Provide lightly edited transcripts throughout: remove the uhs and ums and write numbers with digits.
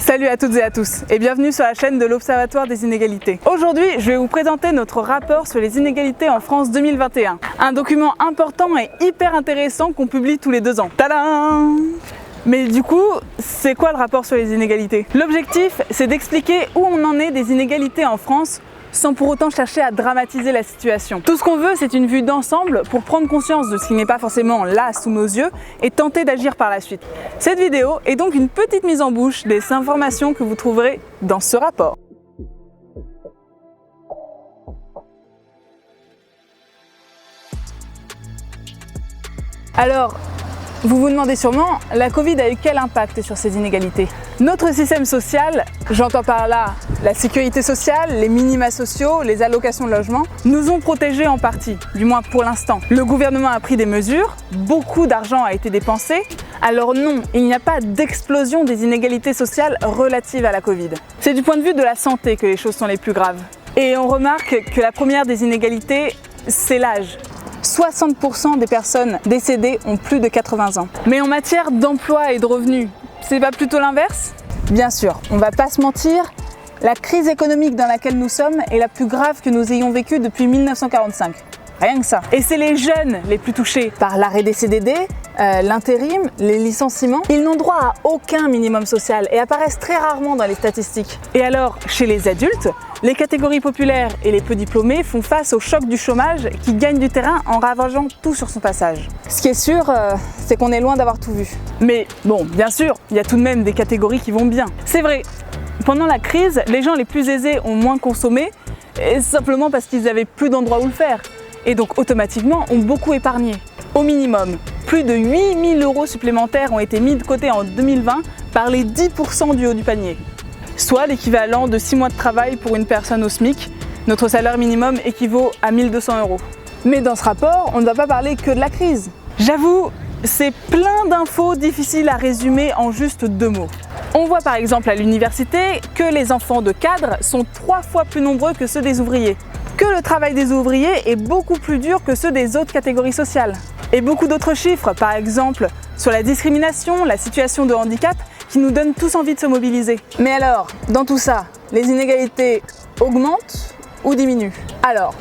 Salut à toutes et à tous et bienvenue sur la chaîne de l'Observatoire des inégalités. Aujourd'hui, je vais vous présenter notre rapport sur les inégalités en France 2021. Un document important et hyper intéressant qu'on publie tous les 2 ans. Tadam! Mais du coup, c'est quoi le rapport sur les inégalités? L'objectif, c'est d'expliquer où on en est des inégalités en France sans pour autant chercher à dramatiser la situation. Tout ce qu'on veut, c'est une vue d'ensemble pour prendre conscience de ce qui n'est pas forcément là sous nos yeux et tenter d'agir par la suite. Cette vidéo est donc une petite mise en bouche des informations que vous trouverez dans ce rapport. Alors, vous vous demandez sûrement, la Covid a eu quel impact sur ces inégalités? Notre système social, j'entends par là la sécurité sociale, les minima sociaux, les allocations de logement, nous ont protégés en partie, du moins pour l'instant. Le gouvernement a pris des mesures, beaucoup d'argent a été dépensé, alors non, il n'y a pas d'explosion des inégalités sociales relatives à la Covid. C'est du point de vue de la santé que les choses sont les plus graves. Et on remarque que la première des inégalités, c'est l'âge. 60% des personnes décédées ont plus de 80 ans. Mais en matière d'emploi et de revenus, c'est pas plutôt l'inverse? Bien sûr, on va pas se mentir, la crise économique dans laquelle nous sommes est la plus grave que nous ayons vécue depuis 1945. Rien que ça. Et c'est les jeunes les plus touchés par l'arrêt des CDD, l'intérim, les licenciements. Ils n'ont droit à aucun minimum social et apparaissent très rarement dans les statistiques. Et alors, chez les adultes, les catégories populaires et les peu diplômés font face au choc du chômage qui gagne du terrain en ravageant tout sur son passage. Ce qui est sûr, c'est qu'on est loin d'avoir tout vu. Mais bon, bien sûr, il y a tout de même des catégories qui vont bien. C'est vrai, pendant la crise, les gens les plus aisés ont moins consommé, et simplement parce qu'ils n'avaient plus d'endroit où le faire. Et donc automatiquement ont beaucoup épargné. Au minimum, plus de 8 000 € supplémentaires ont été mis de côté en 2020 par les 10% du haut du panier. Soit l'équivalent de 6 mois de travail pour une personne au SMIC. Notre salaire minimum équivaut à 1 200 €. Mais dans ce rapport, on ne va pas parler que de la crise. J'avoue, c'est plein d'infos difficiles à résumer en juste 2 mots. On voit par exemple à l'université que les enfants de cadres sont 3 fois plus nombreux que ceux des ouvriers. Que le travail des ouvriers est beaucoup plus dur que ceux des autres catégories sociales. Et beaucoup d'autres chiffres, par exemple sur la discrimination, la situation de handicap, qui nous donnent tous envie de se mobiliser. Mais alors, dans tout ça, les inégalités augmentent ou diminuent? Alors,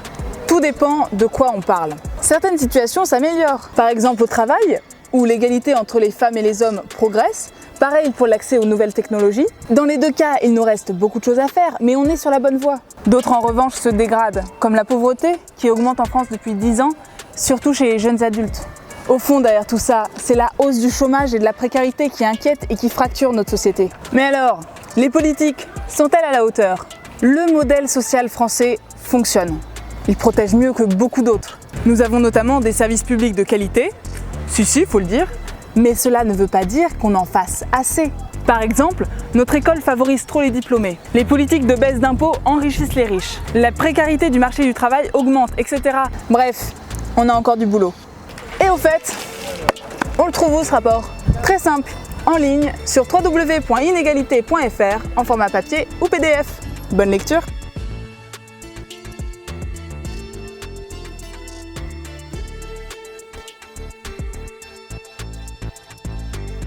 tout dépend de quoi on parle. Certaines situations s'améliorent. Par exemple au travail, où l'égalité entre les femmes et les hommes progresse. Pareil pour l'accès aux nouvelles technologies. Dans les 2 cas, il nous reste beaucoup de choses à faire, mais on est sur la bonne voie. D'autres en revanche se dégradent, comme la pauvreté, qui augmente en France depuis 10 ans, surtout chez les jeunes adultes. Au fond, derrière tout ça, c'est la hausse du chômage et de la précarité qui inquiète et qui fracture notre société. Mais alors, les politiques sont-elles à la hauteur? Le modèle social français fonctionne. Il protège mieux que beaucoup d'autres. Nous avons notamment des services publics de qualité, si, faut le dire, mais cela ne veut pas dire qu'on en fasse assez. Par exemple, notre école favorise trop les diplômés. Les politiques de baisse d'impôts enrichissent les riches. La précarité du marché du travail augmente, etc. Bref, on a encore du boulot. Et au fait, on le trouve où ce rapport? Très simple, en ligne sur www.inégalité.fr en format papier ou PDF. Bonne lecture!